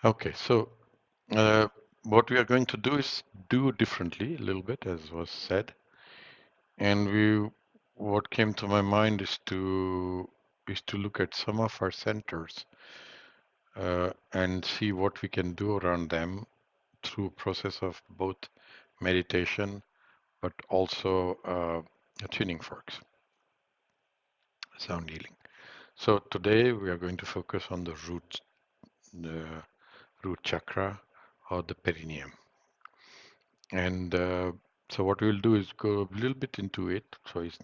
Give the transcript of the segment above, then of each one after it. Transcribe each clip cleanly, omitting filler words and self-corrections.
Okay, so uh, what we are going to do is do differently a little bit, as was said. And what came to my mind is to look at some of our centers and see what we can do around them through process of both meditation, but also tuning forks, sound healing. So today we are going to focus on the root chakra or the perineum. And so what we'll do is go a little bit into it. So it's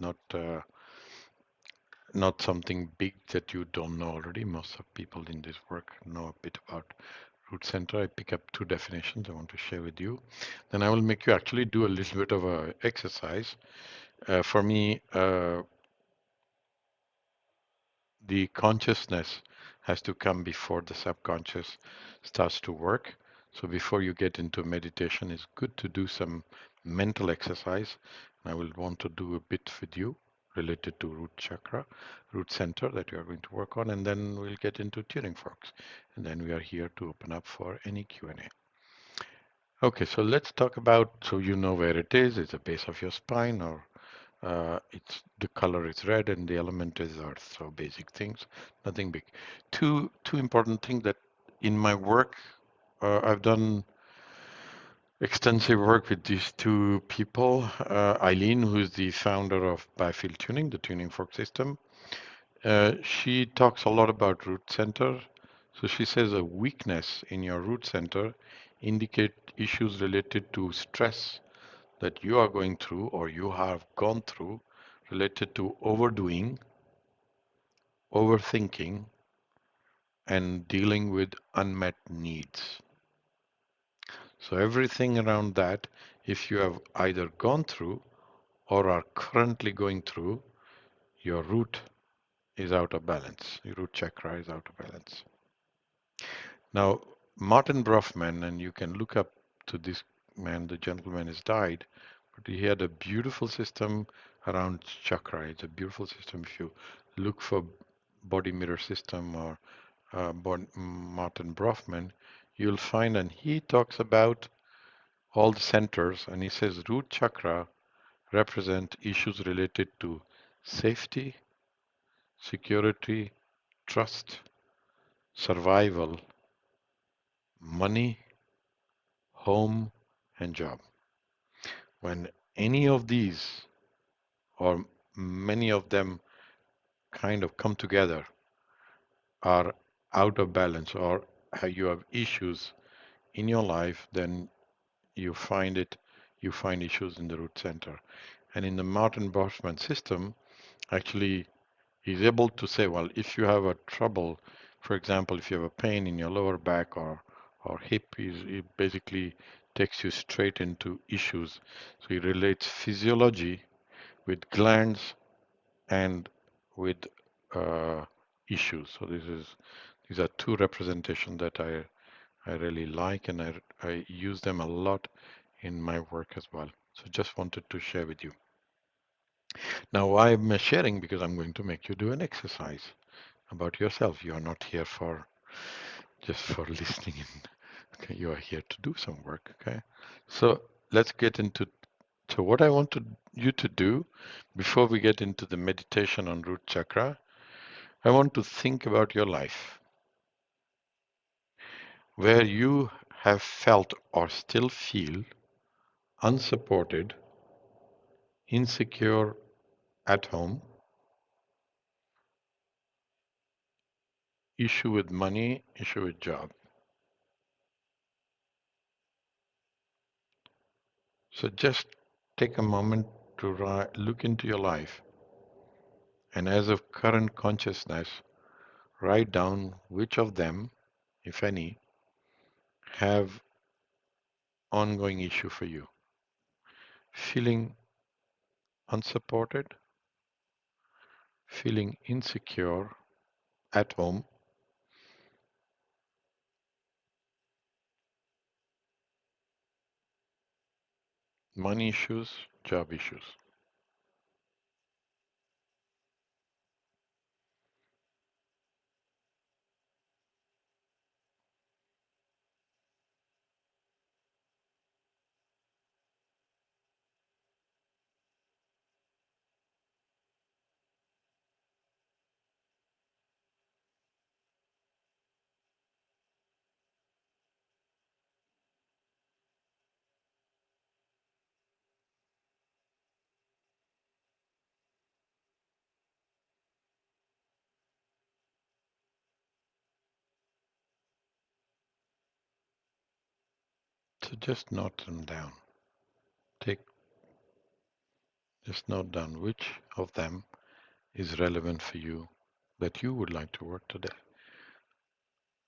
not something big that you don't know already. Most of people in this work know a bit about root center. I pick up two definitions I want to share with you. Then I will make you actually do a little bit of a exercise. For me, the consciousness has to come before the subconscious starts to work. So before you get into meditation, it's good to do some mental exercise. I will want to do a bit with you related to root chakra, root center that you are going to work on, and then we'll get into tuning forks. And then we are here to open up for any Q&A. Okay, so let's talk about, so you know where it is. It's the base of your spine, or it's the color is red and the element is earth. So basic things, nothing big. Two important things that in my work I've done extensive work with these two people. Eileen, who is the founder of Biofield Tuning, the tuning fork system. She talks a lot about root center. So she says a weakness in your root center indicate issues related to stress that you are going through or you have gone through related to overdoing, overthinking, and dealing with unmet needs. So everything around that, if you have either gone through or are currently going through, your root is out of balance. Your root chakra is out of balance. Now, Martin Brofman, and you can look up to this man, the gentleman has died, but he had a beautiful system around chakra. It's a beautiful system. If you look for body mirror system or Martin Brofman, you'll find, and he talks about all the centers, and he says root chakra represent issues related to safety, security, trust, survival, money, home, and job. When any of these or many of them kind of come together, are out of balance, or you have issues in your life, then you find it, you find issues in the root center. And in the Martin Boschman system, actually, he's able to say, well, if you have a trouble, for example, if you have a pain in your lower back or hip, he basically takes you straight into issues. So he relates physiology with glands and with uh, issues. So these are two representations that I really like, and I use them a lot in my work as well. So just wanted to share with you. Now why I'm sharing, because I'm going to make you do an exercise about yourself. You are not here for just for listening in. Okay, you are here to do some work. Okay, so let's get into. So what I want you to do before we get into the meditation on root chakra, I want to think about your life where you have felt or still feel unsupported, insecure at home, issue with money, issue with job. So just take a moment to look into your life, and as of current consciousness, write down which of them, if any, have ongoing issue for you. Feeling unsupported, feeling insecure at home, money issues, job issues. So just note them down. Take Just note down which of them is relevant for you that you would like to work today,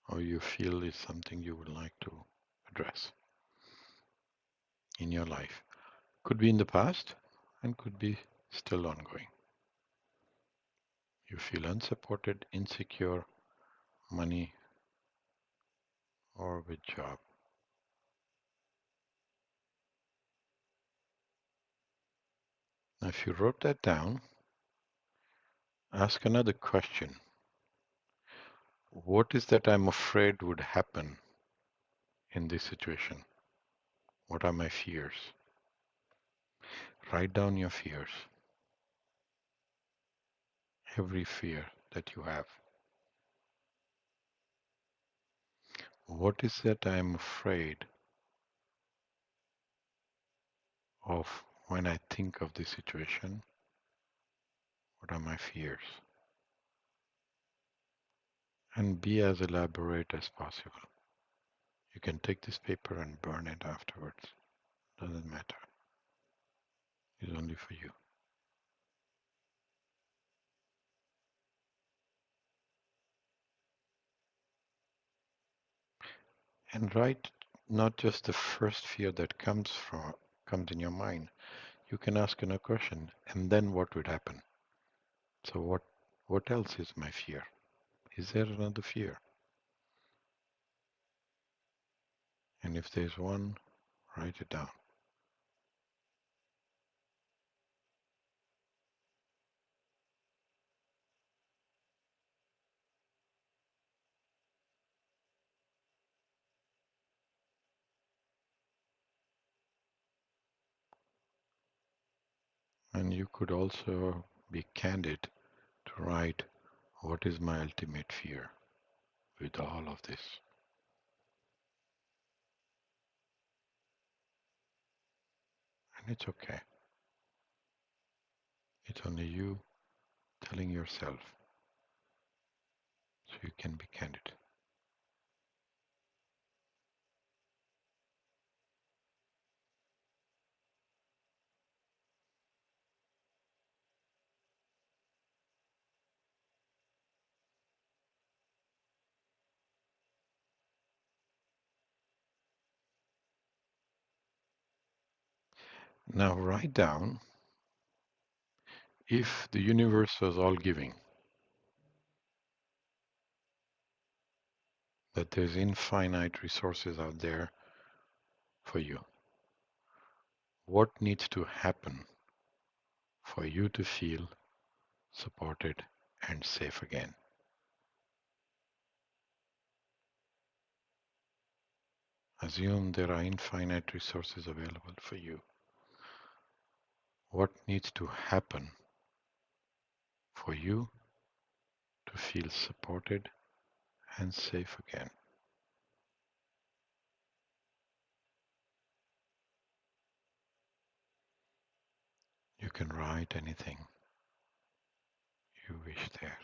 or you feel is something you would like to address in your life. Could be in the past and could be still ongoing. You feel unsupported, insecure, money, or with job. Now, if you wrote that down, ask another question. What is that I'm afraid would happen in this situation? What are my fears? Write down your fears, every fear that you have. What is that I am afraid of when I think of this situation? What are my fears? And be as elaborate as possible. You can take this paper and burn it afterwards. Doesn't matter. It's only for you. And write not just the first fear that comes in your mind. You can ask another question, and then what would happen? So what else is my fear? Is there another fear? And if there's one, write it down. And you could also be candid to write, what is my ultimate fear with all of this? And it's okay. It's only you telling yourself, so you can be candid. Now write down, if the universe was all giving, that there's infinite resources out there for you, what needs to happen for you to feel supported and safe again? Assume there are infinite resources available for you. What needs to happen for you to feel supported and safe again? You can write anything you wish there.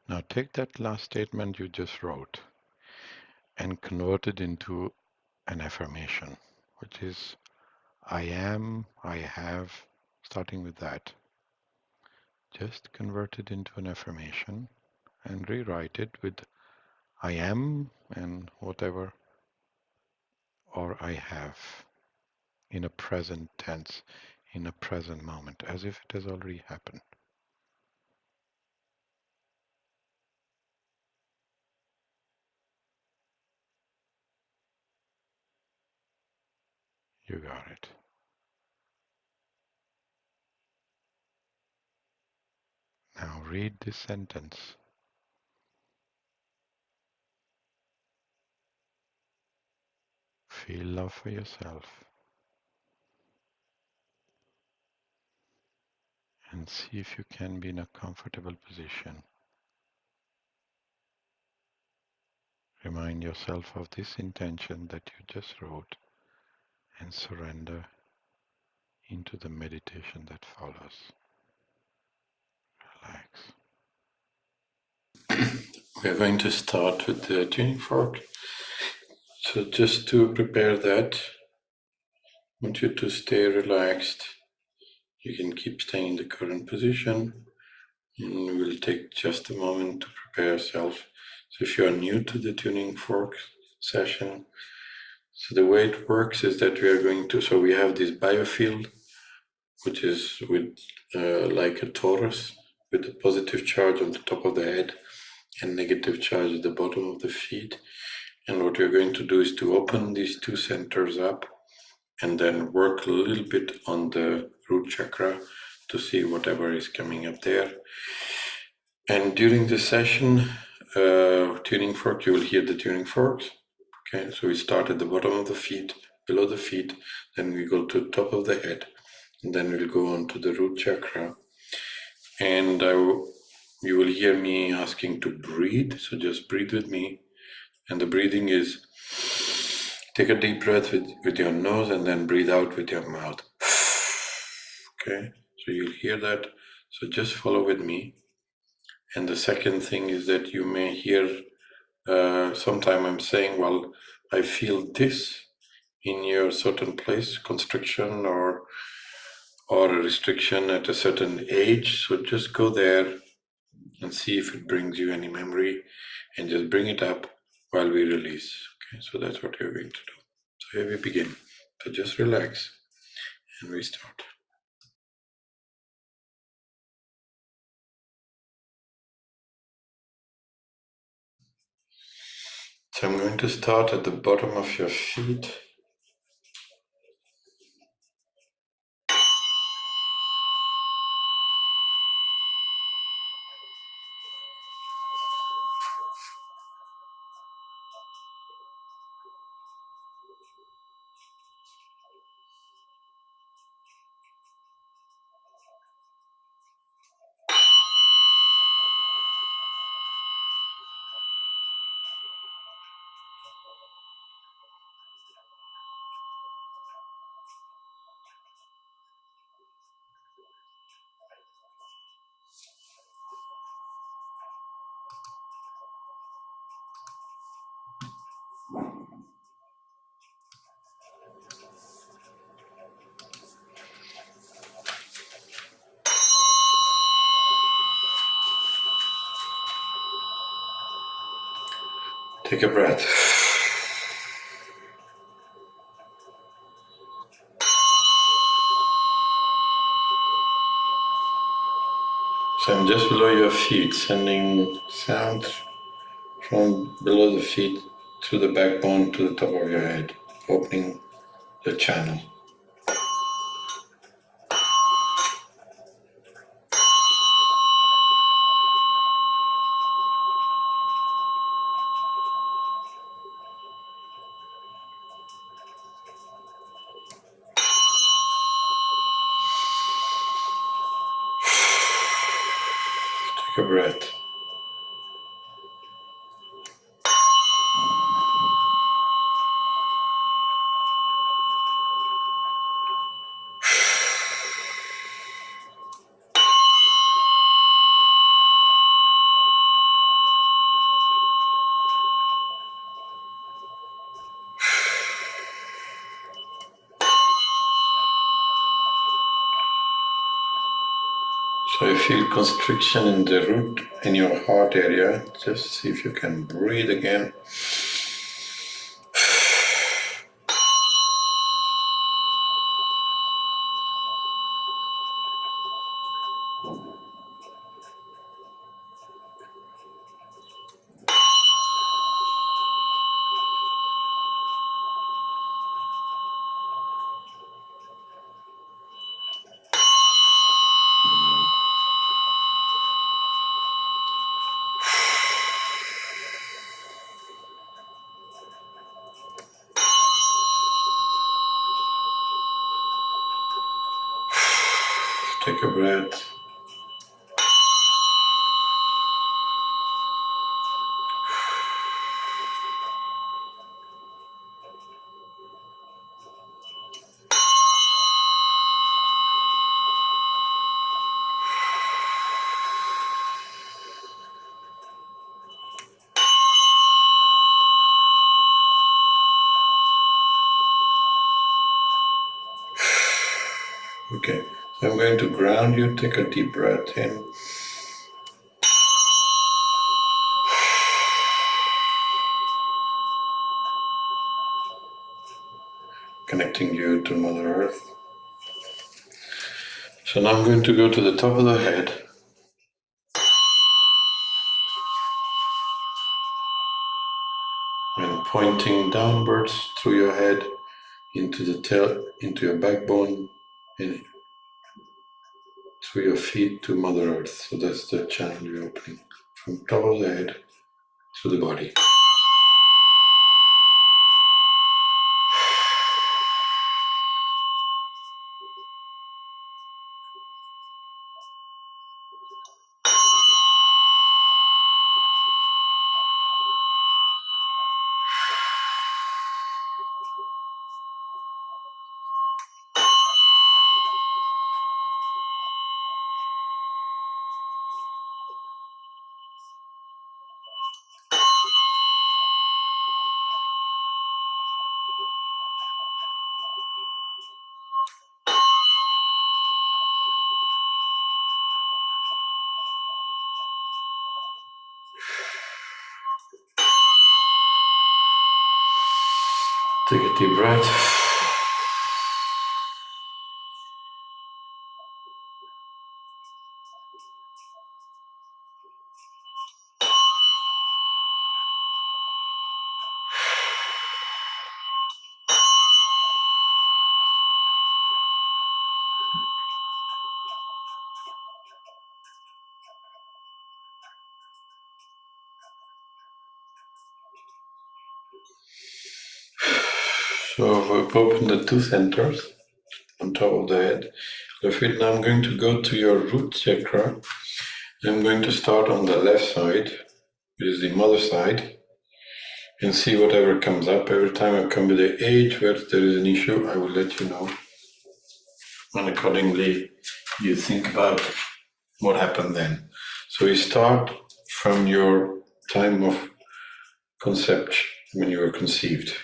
Now take that last statement you just wrote and convert it into an affirmation, which is I am, I have, starting with that. Just convert it into an affirmation and rewrite it with I am and whatever, or I have, in a present tense, in a present moment, as if it has already happened. You got it. Now read this sentence. Feel love for yourself and see if you can be in a comfortable position. Remind yourself of this intention that you just wrote and surrender into the meditation that follows. Relax. We're going to start with the tuning fork. So just to prepare that, I want you to stay relaxed. You can keep staying in the current position, and we'll take just a moment to prepare yourself. So if you are new to the tuning fork session, so the way it works is that we are going to, so we have this biofield, which is with like a torus, with a positive charge on the top of the head and negative charge at the bottom of the feet. And what we're going to do is to open these two centers up and then work a little bit on the root chakra to see whatever is coming up there. And during the session, tuning fork, you will hear the tuning forks. Okay, so we start at the bottom of the feet, below the feet, then we go to the top of the head, and then we'll go on to the root chakra. And you will hear me asking to breathe, so just breathe with me. And the breathing is, take a deep breath with your nose and then breathe out with your mouth. Okay, so you'll hear that, so just follow with me. And the second thing is that you may hear, sometime I'm saying, well, I feel this in your certain place, constriction or a restriction at a certain age. So just go there and see if it brings you any memory, and just bring it up while we release. Okay, so that's what we're going to do. So here we begin. So just relax and we start. So I'm going to start at the bottom of your feet. Take a breath. So I'm just below your feet, sending sound from below the feet through the backbone to the top of your head, opening the channel. Take a breath. So you feel constriction in the root, in your heart area. Just see if you can breathe again. Take a breath. Okay, so I'm going to ground you. Take a deep breath in. Connecting you to Mother Earth. So now I'm going to go to the top of the head. And pointing downwards through your head into the tail, into your backbone, and through your feet to Mother Earth. So that's the channel you're opening from top of the head to the body. Take a deep breath. So we've opened the two centers on top of the head. Now I'm going to go to your root chakra. I'm going to start on the left side, which is the mother side, and see whatever comes up. Every time I come with the age where there is an issue, I will let you know. And accordingly, you think about what happened then. So we start from your time of conception, when you were conceived.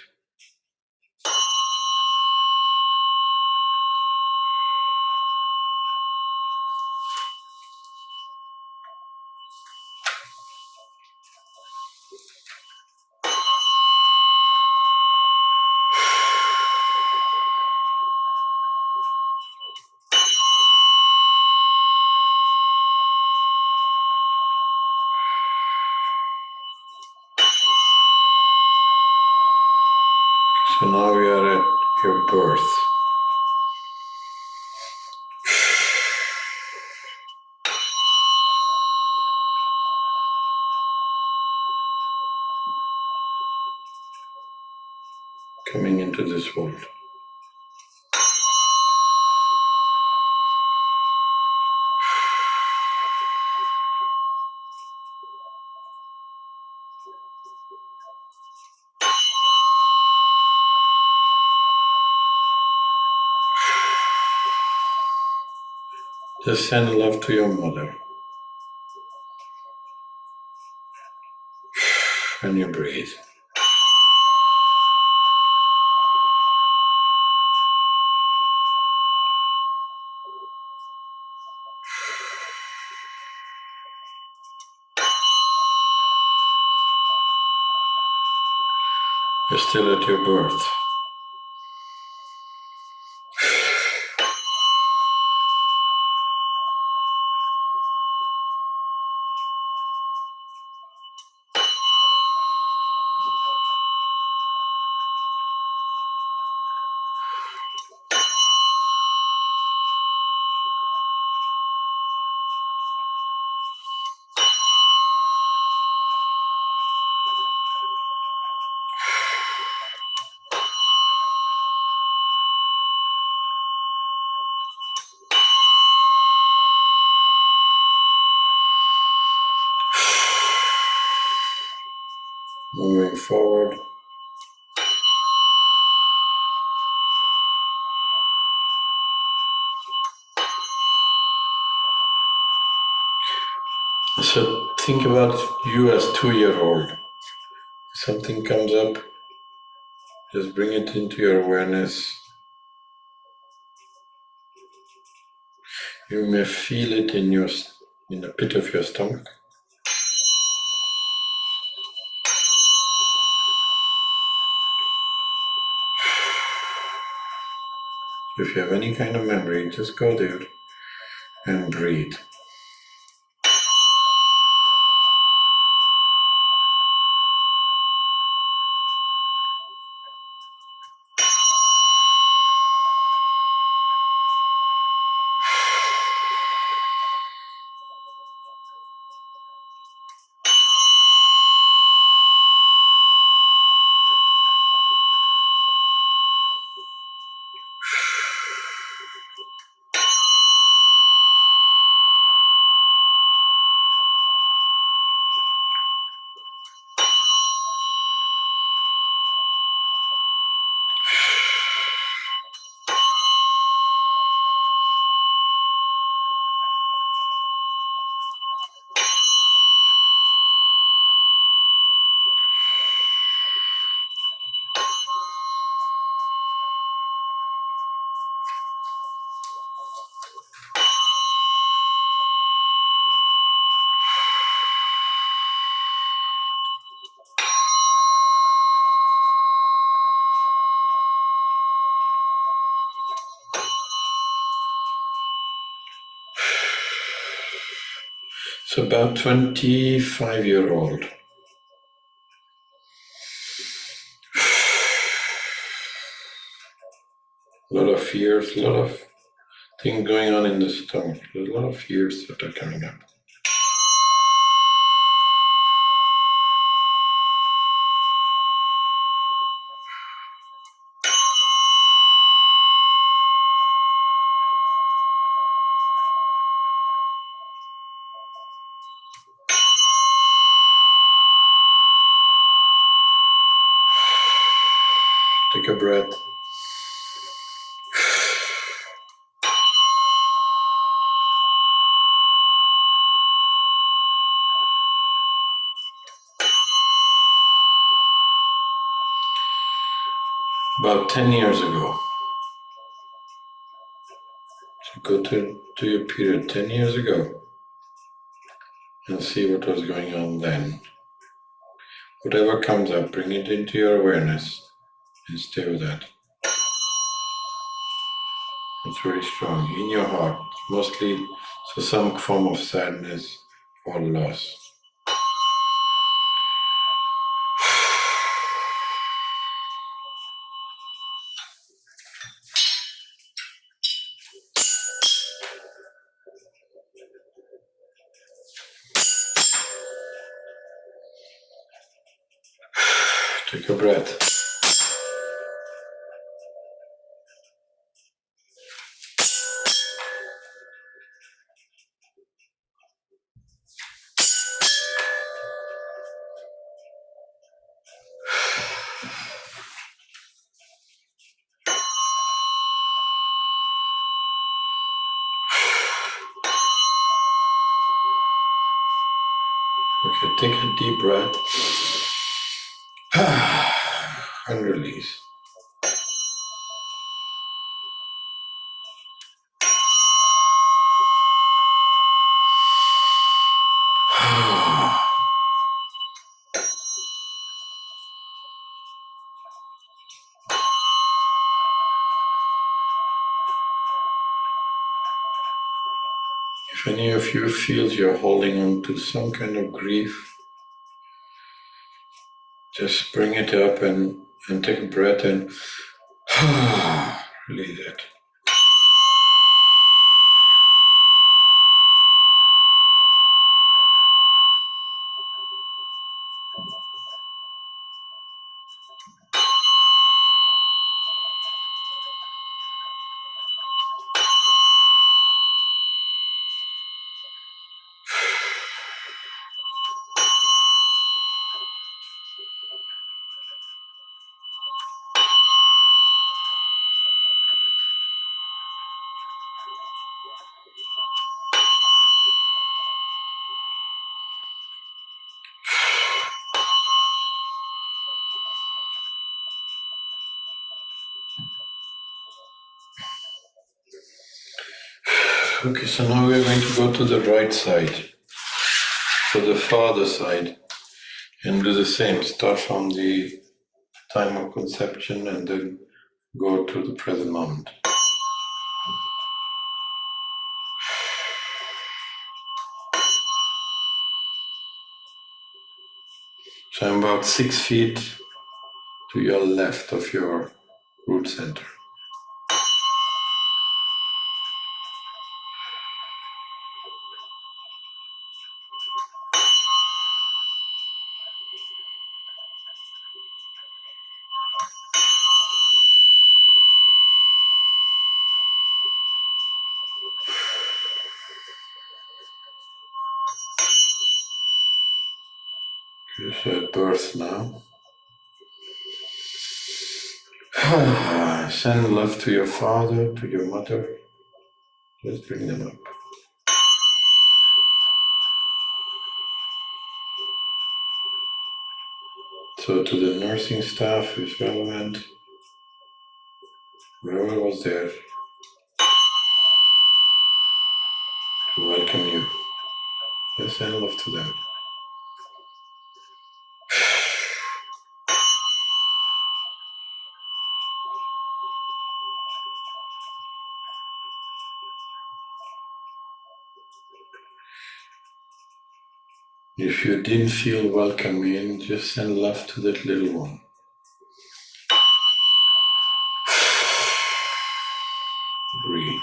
So now we are at your birth. Coming into this world. Just send love to your mother. And you breathe. You're still at your birth. moving forward. So think about you as 2-year-old. Something comes up, just bring it into your awareness. You may feel it in the pit of your stomach. If you have any kind of memory, just go there and breathe. So about 25-year-old. A lot of fears, a lot of things going on in the stomach. There's a lot of fears that are coming up. Take a breath. About 10 years ago. So go to your period 10 years ago and see what was going on then. Whatever comes up, bring it into your awareness and stay with that. It's very strong in your heart, mostly so some form of sadness or loss. Take a breath. Okay, take a deep breath and release. If any of you feels you're holding on to some kind of grief, just bring it up and take a breath and release it. Okay, so now we're going to go to the right side, to the father side, and do the same. Start from the time of conception and then go to the present moment. So I'm about 6 feet to your left of your root center. You're at birth now. Send love to your father, to your mother. Just bring them up. So to the nursing staff is relevant. Whoever was there to welcome you. Just send love to them. If you didn't feel welcome in, just send love to that little one. Breathe.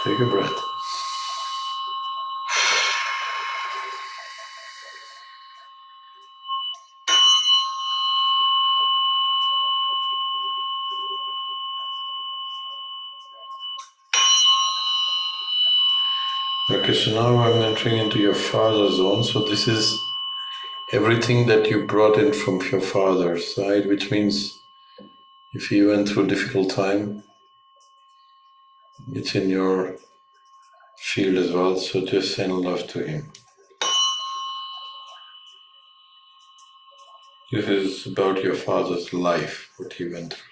Take a breath. Okay, so now I'm entering into your father zone. So this is everything that you brought in from your father's side, which means if he went through a difficult time, it's in your field as well. So just send love to him. This is about your father's life, what he went through.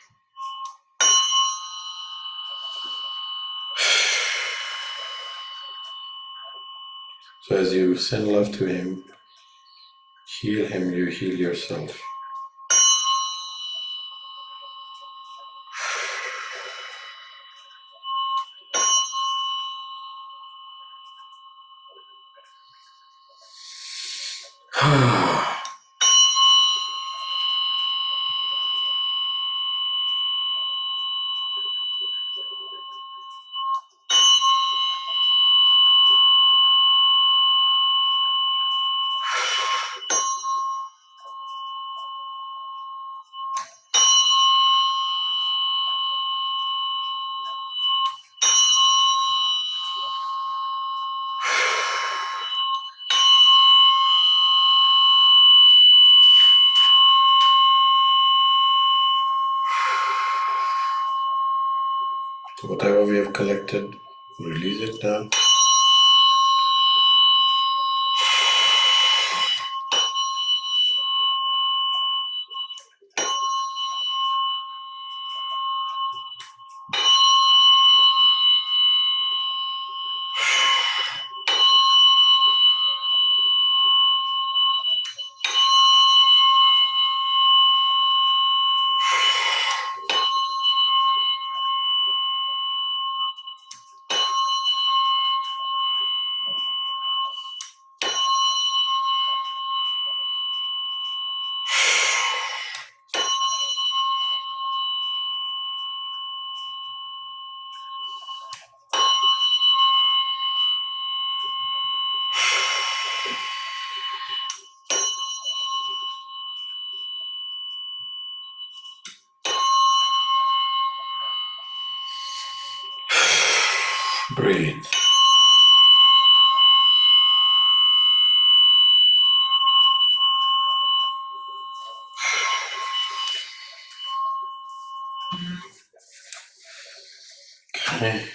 So as you send love to him, you heal yourself. So whatever we have collected, release it now. Breathe. Okay.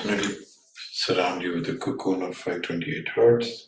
And it'll surround you with a cocoon of 528 hertz.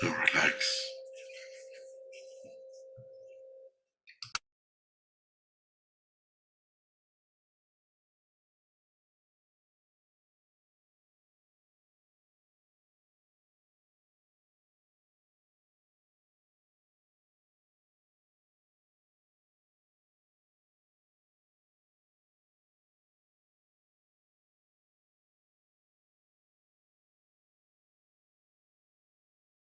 Now relax.